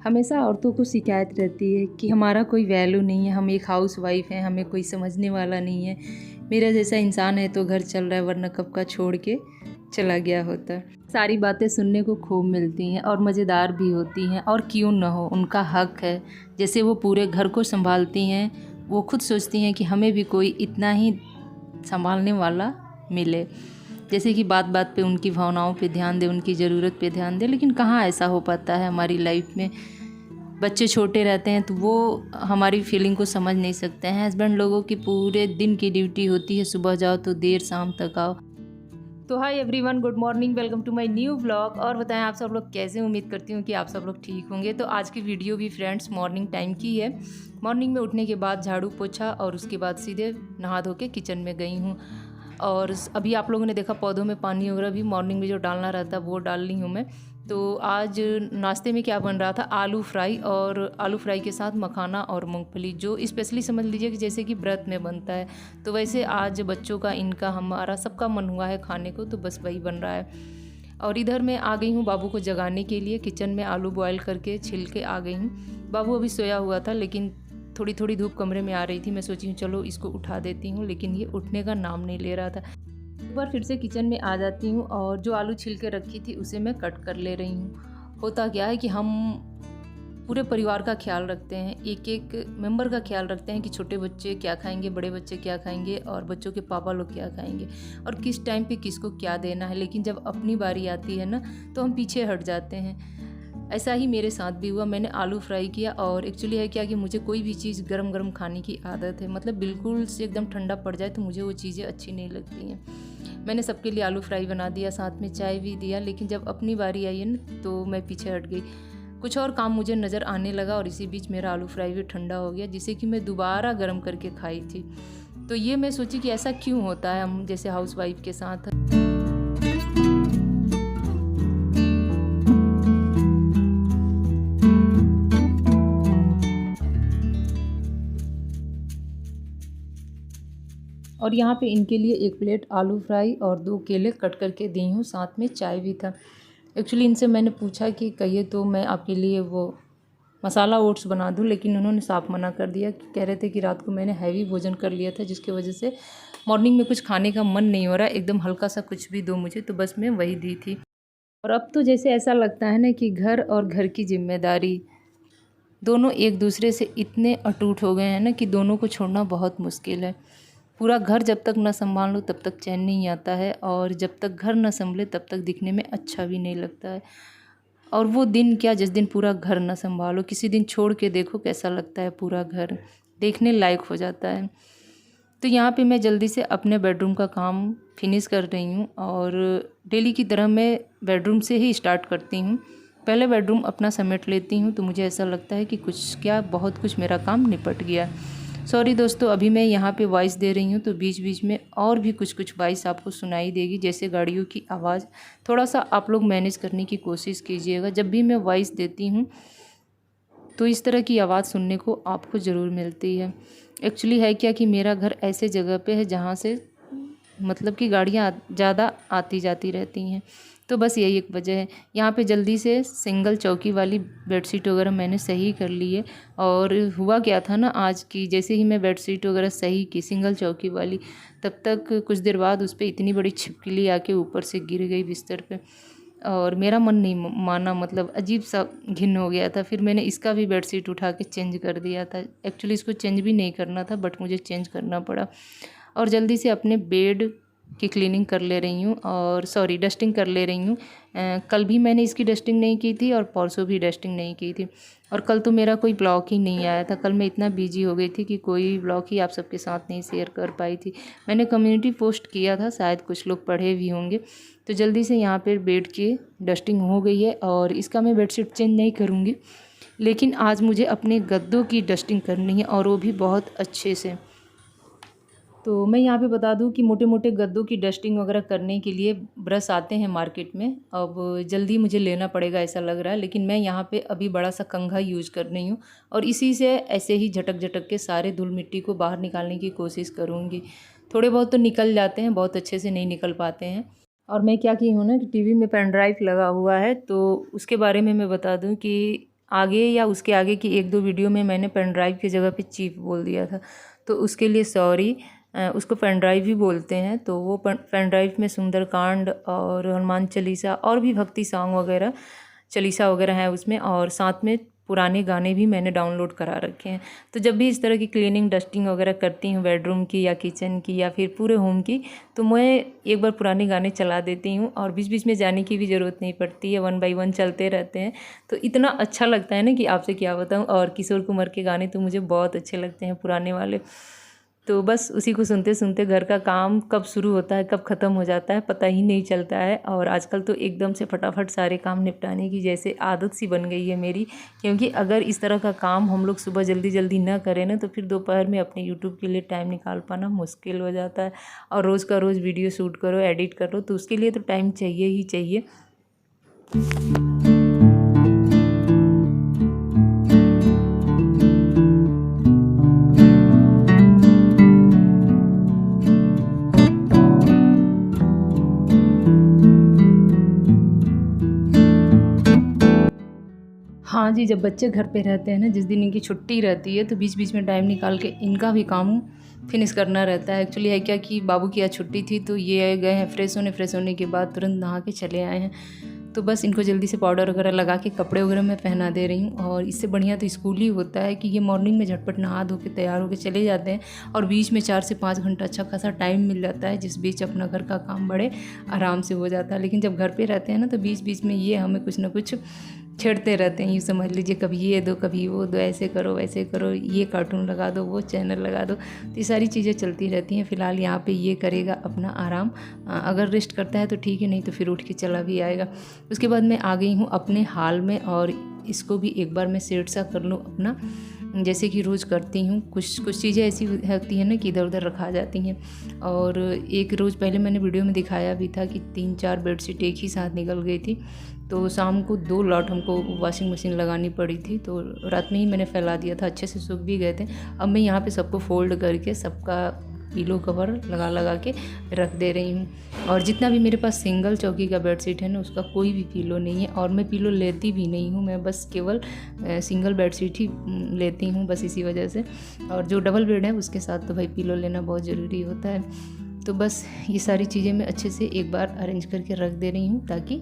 हमेशा औरतों को शिकायत रहती है कि हमारा कोई वैल्यू नहीं है, हम एक हाउस वाइफ हैं, हमें कोई समझने वाला नहीं है। मेरा जैसा इंसान है तो घर चल रहा है, वरना कब का छोड़ के चला गया होता। सारी बातें सुनने को खूब मिलती हैं और मज़ेदार भी होती हैं, और क्यों ना हो, उनका हक है। जैसे वो पूरे घर को संभालती हैं, वो खुद सोचती हैं कि हमें भी कोई इतना ही संभालने वाला मिले। जैसे कि बात बात पे उनकी भावनाओं पे ध्यान दे, उनकी ज़रूरत पे ध्यान दे। लेकिन कहाँ ऐसा हो पाता है हमारी लाइफ में। बच्चे छोटे रहते हैं तो वो हमारी फीलिंग को समझ नहीं सकते हैं। हस्बैंड लोगों की पूरे दिन की ड्यूटी होती है, सुबह जाओ तो देर शाम तक आओ। तो hi everyone, good morning, welcome to my new vlog. और बताएं आप सब लोग कैसे। उम्मीद करती हूँ कि आप सब लोग ठीक होंगे। तो आज की वीडियो भी फ्रेंड्स मॉर्निंग टाइम की है। मॉर्निंग में उठने के बाद झाड़ू पोछा और उसके बाद सीधे नहा धो के किचन में गई हूँ। और अभी आप लोगों ने देखा पौधों में पानी वगैरह भी मॉर्निंग में जो डालना रहता है वो डाल रही हूँ मैं। तो आज नाश्ते में क्या बन रहा था, आलू फ्राई, और आलू फ्राई के साथ मखाना और मूंगफली, जो स्पेशली समझ लीजिए कि जैसे कि व्रत में बनता है। तो वैसे आज बच्चों का, इनका, हमारा सबका मन हुआ है खाने को, तो बस वही बन रहा है। और इधर मैं आ गई हूँ बाबू को जगाने के लिए। किचन में आलू बॉयल करके छिल के आ गई हूँ। बाबू अभी सोया हुआ था, लेकिन थोड़ी थोड़ी धूप कमरे में आ रही थी। मैं सोची हूँ चलो इसको उठा देती हूँ, लेकिन ये उठने का नाम नहीं ले रहा था। एक बार फिर से किचन में आ जाती हूँ और जो आलू छिल के रखी थी उसे मैं कट कर ले रही हूँ। होता क्या है कि हम पूरे परिवार का ख्याल रखते हैं, एक एक मेंबर का ख्याल रखते हैं कि छोटे बच्चे क्या खाएंगे, बड़े बच्चे क्या खाएंगे, और बच्चों के पापा लोग क्या खाएंगे, और किस टाइम पे किसको क्या देना है। लेकिन जब अपनी बारी आती है ना, तो हम पीछे हट जाते हैं। ऐसा ही मेरे साथ भी हुआ। मैंने आलू फ्राई किया, और एक्चुअली है क्या कि मुझे कोई भी चीज़ गरम गरम खाने की आदत है। मतलब बिल्कुल से एकदम ठंडा पड़ जाए तो मुझे वो चीज़ें अच्छी नहीं लगती हैं। मैंने सबके लिए आलू फ्राई बना दिया, साथ में चाय भी दिया। लेकिन जब अपनी बारी आई है ना, तो मैं पीछे हट गई। कुछ और काम मुझे नज़र आने लगा, और इसी बीच मेरा आलू फ्राई भी ठंडा हो गया, जिसे कि मैं दोबारा गर्म करके खाई थी। तो ये मैं सोची कि ऐसा क्यों होता है हम जैसे हाउस वाइफ के साथ। और यहाँ पे इनके लिए एक प्लेट आलू फ्राई और 2 केले कट करके दी हूँ, साथ में चाय भी था। एक्चुअली इनसे मैंने पूछा कि कहिए तो मैं आपके लिए वो मसाला ओट्स बना दूँ, लेकिन उन्होंने साफ मना कर दिया। कह रहे थे कि रात को मैंने हैवी भोजन कर लिया था, जिसकी वजह से मॉर्निंग में कुछ खाने का मन नहीं हो रहा, एकदम हल्का सा कुछ भी दो मुझे। तो बस मैं वही दी थी। और अब तो जैसे ऐसा लगता है ना कि घर और घर की जिम्मेदारी दोनों एक दूसरे से इतने अटूट हो गए हैं ना कि दोनों को छोड़ना बहुत मुश्किल है। पूरा घर जब तक न संभाल लो तब तक चैन नहीं आता है, और जब तक घर न संभले तब तक दिखने में अच्छा भी नहीं लगता है। और वो दिन क्या, जिस दिन पूरा घर न संभालो, किसी दिन छोड़ के देखो कैसा लगता है, पूरा घर देखने लायक हो जाता है। तो यहाँ पे मैं जल्दी से अपने बेडरूम का काम फिनिश कर रही हूँ, और डेली की तरह मैं बेडरूम से ही स्टार्ट करती हूँ। पहले बेडरूम अपना समेट लेती हूँ, तो मुझे ऐसा लगता है कि कुछ क्या, बहुत कुछ मेरा काम निपट गया। सॉरी दोस्तों, अभी मैं यहाँ पे वॉइस दे रही हूँ तो बीच बीच में और भी कुछ कुछ वॉइस आपको सुनाई देगी, जैसे गाड़ियों की आवाज़। थोड़ा सा आप लोग मैनेज करने की कोशिश कीजिएगा। जब भी मैं वॉइस देती हूँ तो इस तरह की आवाज़ सुनने को आपको ज़रूर मिलती है। एक्चुअली है क्या कि मेरा घर ऐसे जगह पे है जहाँ से मतलब कि गाड़ियाँ ज़्यादा आती जाती रहती हैं, तो बस यही एक वजह है। यहाँ पे जल्दी से सिंगल चौकी वाली बेडशीट वगैरह मैंने सही कर ली है। और हुआ क्या था ना, आज की जैसे ही मैं बेडशीट वगैरह सही की सिंगल चौकी वाली, तब तक कुछ देर बाद उस पर इतनी बड़ी छिपकली आके ऊपर से गिर गई बिस्तर पे, और मेरा मन नहीं माना। मतलब अजीब सा घिन हो गया था। फिर मैंने इसका भी बेडशीट उठा के चेंज कर दिया था। एक्चुअली इसको चेंज भी नहीं करना था, बट मुझे चेंज करना पड़ा। और जल्दी से अपने बेड की क्लीनिंग कर ले रही हूँ, और सॉरी डस्टिंग कर ले रही हूँ। कल भी मैंने इसकी डस्टिंग नहीं की थी, और परसों भी डस्टिंग नहीं की थी। और कल तो मेरा कोई ब्लॉग ही नहीं आया था। कल मैं इतना बिजी हो गई थी कि कोई ब्लॉग ही आप सबके साथ नहीं शेयर कर पाई थी। मैंने कम्युनिटी पोस्ट किया था, शायद कुछ लोग पढ़े भी होंगे। तो जल्दी से यहाँ पर बेड की डस्टिंग हो गई है, और इसका मैं बेडशीट चेंज नहीं करूँगी, लेकिन आज मुझे अपने गद्दों की डस्टिंग करनी है, और वो भी बहुत अच्छे से। तो मैं यहाँ पे बता दूँ कि मोटे मोटे गद्दों की डस्टिंग वगैरह करने के लिए ब्रश आते हैं मार्केट में। अब जल्दी मुझे लेना पड़ेगा ऐसा लग रहा है, लेकिन मैं यहाँ पे अभी बड़ा सा कंघा यूज कर रही हूँ, और इसी से ऐसे ही झटक झटक के सारे धूल मिट्टी को बाहर निकालने की कोशिश करूँगी। थोड़े बहुत तो निकल जाते हैं, बहुत अच्छे से नहीं निकल पाते हैं। और मैं क्या की हूँ ना कि टीवी में पेन ड्राइव लगा हुआ है, तो उसके बारे में मैं बता दूँ कि आगे या उसके आगे की 1-2 वीडियो में मैंने पेन ड्राइव की जगह पे चीफ बोल दिया था, तो उसके लिए सॉरी। उसको पेन ड्राइव ही बोलते हैं। तो वो पेन ड्राइव में सुंदरकांड और हनुमान चालीसा और भी भक्ति सॉन्ग वगैरह, चालीसा वगैरह हैं उसमें, और साथ में पुराने गाने भी मैंने डाउनलोड करा रखे हैं। तो जब भी इस तरह की क्लीनिंग डस्टिंग वगैरह करती हूँ बेडरूम की या किचन की या फिर पूरे होम की, तो मैं एक बार पुराने गाने चला देती हूँ और बीच बीच में जाने की भी ज़रूरत नहीं पड़ती है, 1 बाय 1 चलते रहते हैं। तो इतना अच्छा लगता है ना कि आपसे क्या बताऊँ। और किशोर कुमार के गाने तो मुझे बहुत अच्छे लगते हैं, पुराने वाले। तो बस उसी को सुनते सुनते घर का काम कब शुरू होता है कब ख़त्म हो जाता है पता ही नहीं चलता है। और आजकल तो एकदम से फटाफट सारे काम निपटाने की जैसे आदत सी बन गई है मेरी, क्योंकि अगर इस तरह का काम हम लोग सुबह जल्दी जल्दी ना करें ना, तो फिर दोपहर में अपने यूट्यूब के लिए टाइम निकाल पाना मुश्किल हो जाता है। और रोज़ का रोज़ वीडियो शूट करो, एडिट करो, तो उसके लिए तो टाइम चाहिए ही चाहिए। हाँ जी, जब बच्चे घर पे रहते हैं ना, जिस दिन इनकी छुट्टी रहती है, तो बीच बीच में टाइम निकाल के इनका भी काम फिनिश करना रहता है। एक्चुअली है क्या कि बाबू की आज छुट्टी थी, तो ये गए हैं फ्रेश होने के बाद तुरंत नहा के चले आए हैं। तो बस इनको जल्दी से पाउडर वगैरह लगा के कपड़े वगैरह मैं पहना दे रही हूँ। और इससे बढ़िया तो स्कूल ही होता है कि ये मॉर्निंग में झटपट नहा धो के तैयार होकर चले जाते हैं, और बीच में 4 से 5 घंटा अच्छा खासा टाइम मिल जाता है, जिस बीच अपना घर का काम बड़े आराम से हो जाता है। लेकिन जब घर पे रहते हैं ना, तो बीच बीच में ये हमें कुछ ना कुछ छेड़ते रहते हैं। यूँ समझ लीजिए, कभी ये दो कभी वो दो, ऐसे करो वैसे करो, ये कार्टून लगा दो, वो चैनल लगा दो। तो ये सारी चीज़ें चलती रहती हैं। फ़िलहाल यहाँ पे ये करेगा अपना आराम, अगर रेस्ट करता है तो ठीक है, नहीं तो फिर उठ के चला भी आएगा। उसके बाद मैं आ गई हूँ अपने हाल में, और इसको भी एक बार मैं सेट सा कर लूँ अपना, जैसे कि रोज़ करती हूँ। कुछ चीज़ें ऐसी होती हैं ना कि इधर उधर रखा जाती हैं। और एक रोज़ पहले मैंने वीडियो में दिखाया भी था कि 3-4 बेडशीट एक ही साथ निकल गई थी, तो शाम को 2 लॉट हमको वॉशिंग मशीन लगानी पड़ी थी। तो रात में ही मैंने फैला दिया था, अच्छे से सूख भी गए थे। अब मैं यहाँ पे सबको फ़ोल्ड करके सबका पिलो कवर लगा के रख दे रही हूँ। और जितना भी मेरे पास सिंगल चौकी का बेडशीट है ना, उसका कोई भी पिलो नहीं है, और मैं पिलो लेती भी नहीं हूँ। मैं बस केवल सिंगल बेडशीट ही लेती हूँ, बस इसी वजह से। और जो डबल बेड है उसके साथ तो भाई पिलो लेना बहुत ज़रूरी होता है। तो बस ये सारी चीज़ें मैं अच्छे से एक बार अरेंज करके रख दे रही हूँ, ताकि।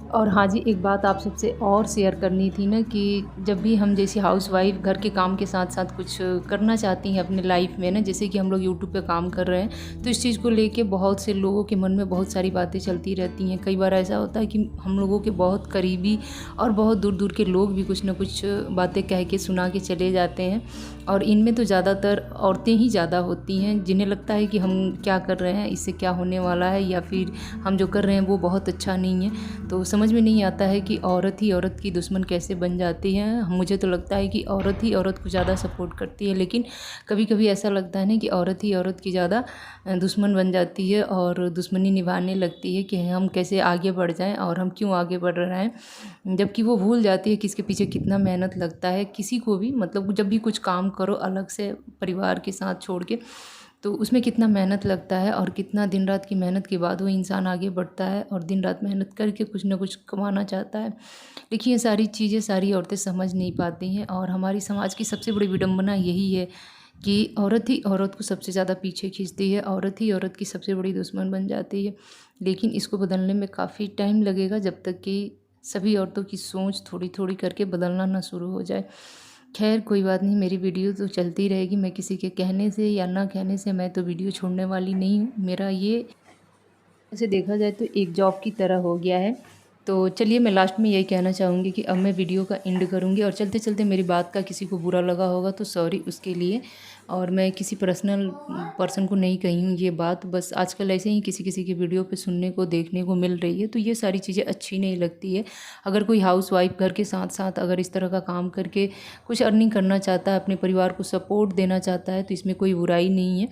और हाँ जी, एक बात आप सबसे और शेयर करनी थी ना, कि जब भी हम जैसे हाउसवाइफ घर के काम के साथ साथ कुछ करना चाहती हैं अपने लाइफ में ना, जैसे कि हम लोग यूट्यूब पे काम कर रहे हैं, तो इस चीज़ को लेके बहुत से लोगों के मन में बहुत सारी बातें चलती रहती हैं। कई बार ऐसा होता है कि हम लोगों के बहुत करीबी और बहुत दूर दूर के लोग भी कुछ ना कुछ बातें कह के सुना के चले जाते हैं। और इनमें तो ज़्यादातर औरतें ही ज़्यादा होती हैं, जिन्हें लगता है कि हम क्या कर रहे हैं, इससे क्या होने वाला है, या फिर हम जो कर रहे हैं वो बहुत अच्छा नहीं है। तो समझ में नहीं आता है कि औरत ही औरत की दुश्मन कैसे बन जाती है। मुझे तो लगता है कि औरत ही औरत को ज़्यादा सपोर्ट करती है, लेकिन कभी कभी ऐसा लगता है ना कि औरत ही औरत की ज़्यादा दुश्मन बन जाती है, और दुश्मनी निभाने लगती है कि हम कैसे आगे बढ़ जाएं और हम क्यों आगे बढ़ रहे हैं। जबकि वो भूल जाती है कि इसके पीछे कितना मेहनत लगता है। किसी को भी मतलब जब भी कुछ काम करो अलग से परिवार के साथ छोड़ के, तो उसमें कितना मेहनत लगता है, और कितना दिन रात की मेहनत के बाद वो इंसान आगे बढ़ता है और दिन रात मेहनत करके कुछ ना कुछ कमाना चाहता है। देखिए, ये सारी चीज़ें सारी औरतें समझ नहीं पाती हैं, और हमारी समाज की सबसे बड़ी विडंबना यही है कि औरत ही औरत को सबसे ज़्यादा पीछे खींचती है, औरत ही औरत की सबसे बड़ी दुश्मन बन जाती है। लेकिन इसको बदलने में काफ़ी टाइम लगेगा, जब तक कि सभी औरतों की सोच थोड़ी थोड़ी करके बदलना ना शुरू हो जाए। खैर कोई बात नहीं, मेरी वीडियो तो चलती रहेगी। मैं किसी के कहने से या ना कहने से मैं तो वीडियो छोड़ने वाली नहीं हूँ। मेरा ये ऐसे देखा जाए तो एक जॉब की तरह हो गया है। तो चलिए, मैं लास्ट में यही कहना चाहूँगी कि अब मैं वीडियो का एंड करूँगी, और चलते चलते मेरी बात का किसी को बुरा लगा होगा तो सॉरी उसके लिए। और मैं किसी पर्सनल पर्सन को नहीं कही हूँ ये बात, बस आजकल ऐसे ही किसी किसी की वीडियो पे सुनने को देखने को मिल रही है, तो ये सारी चीज़ें अच्छी नहीं लगती है। अगर कोई हाउसवाइफ घर के साथ साथ अगर इस तरह का काम करके कुछ अर्निंग करना चाहता है, अपने परिवार को सपोर्ट देना चाहता है, तो इसमें कोई बुराई नहीं है।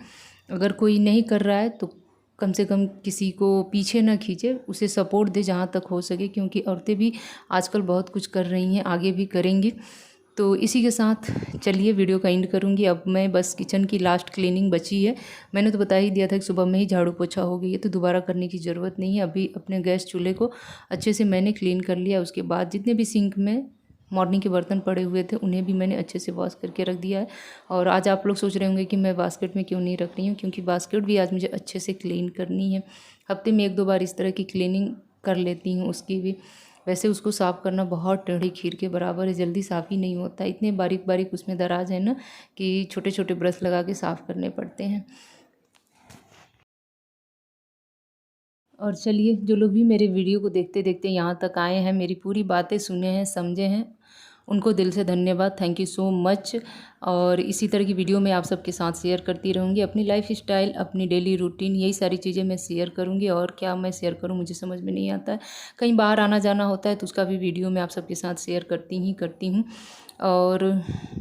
अगर कोई नहीं कर रहा है तो कम से कम किसी को पीछे ना खींचे, उसे सपोर्ट दे जहाँ तक हो सके, क्योंकि औरतें भी आजकल बहुत कुछ कर रही हैं, आगे भी करेंगी। तो इसी के साथ चलिए वीडियो का एंड करूँगी। अब मैं बस किचन की लास्ट क्लीनिंग बची है। मैंने तो बता ही दिया था कि सुबह में ही झाड़ू पोछा हो गई है, तो दोबारा करने की ज़रूरत नहीं है। अभी अपने गैस चूल्हे को अच्छे से मैंने क्लीन कर लिया। उसके बाद जितने भी सिंक में मॉर्निंग के बर्तन पड़े हुए थे उन्हें भी मैंने अच्छे से वॉश करके रख दिया है। और आज आप लोग सोच रहे होंगे कि मैं बास्केट में क्यों नहीं रख रही हूँ, क्योंकि बास्केट भी आज मुझे अच्छे से क्लीन करनी है। हफ्ते में 1-2 बार इस तरह की क्लीनिंग कर लेती हूँ उसकी भी। वैसे उसको साफ़ करना बहुत टेढ़ी खीर के बराबर है, जल्दी साफ़ ही नहीं होता। इतने बारीक बारीक उसमें दराज है ना कि छोटे छोटे ब्रश लगा के साफ़ करने पड़ते हैं। और चलिए, जो लोग भी मेरे वीडियो को देखते देखते यहाँ तक आए हैं, मेरी पूरी बातें सुने हैं, समझे हैं, उनको दिल से धन्यवाद। Thank you so much. और इसी तरह की वीडियो मैं आप सबके साथ शेयर करती रहूँगी। अपनी लाइफ स्टाइल, अपनी डेली रूटीन, यही सारी चीज़ें मैं शेयर करूँगी। और क्या मैं शेयर करूँ मुझे समझ में नहीं आता है। कहीं बाहर आना जाना होता है तो उसका भी वीडियो मैं आप सबके साथ शेयर करती हूँ। और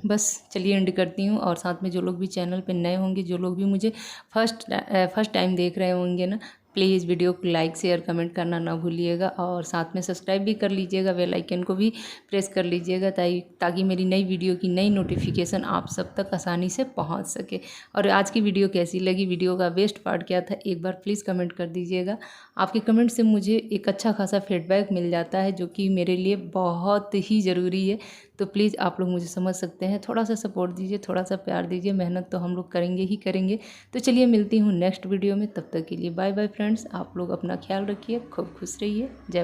बस चलिए एंड करती हूँ। और साथ में जो लोग भी चैनल पे नए होंगे, जो लोग भी मुझे फर्स्ट टाइम देख रहे होंगे ना, प्लीज़ वीडियो को लाइक शेयर कमेंट करना ना भूलिएगा। और साथ में सब्सक्राइब भी कर लीजिएगा, बेल आइकन को भी प्रेस कर लीजिएगा, ताकि मेरी नई वीडियो की नई नोटिफिकेशन आप सब तक आसानी से पहुंच सके। और आज की वीडियो कैसी लगी, वीडियो का बेस्ट पार्ट क्या था, एक बार प्लीज़ कमेंट कर दीजिएगा। आपके कमेंट से मुझे एक अच्छा खासा फीडबैक मिल जाता है, जो कि मेरे लिए बहुत ही ज़रूरी है। तो प्लीज़ आप लोग मुझे समझ सकते हैं, थोड़ा सा सपोर्ट दीजिए, थोड़ा सा प्यार दीजिए। मेहनत तो हम लोग करेंगे ही करेंगे। तो चलिए मिलती हूँ नेक्स्ट वीडियो में, तब तक के लिए बाय बाय फ्रेंड्स। आप लोग अपना ख्याल रखिए, खूब खुश रहिए। जय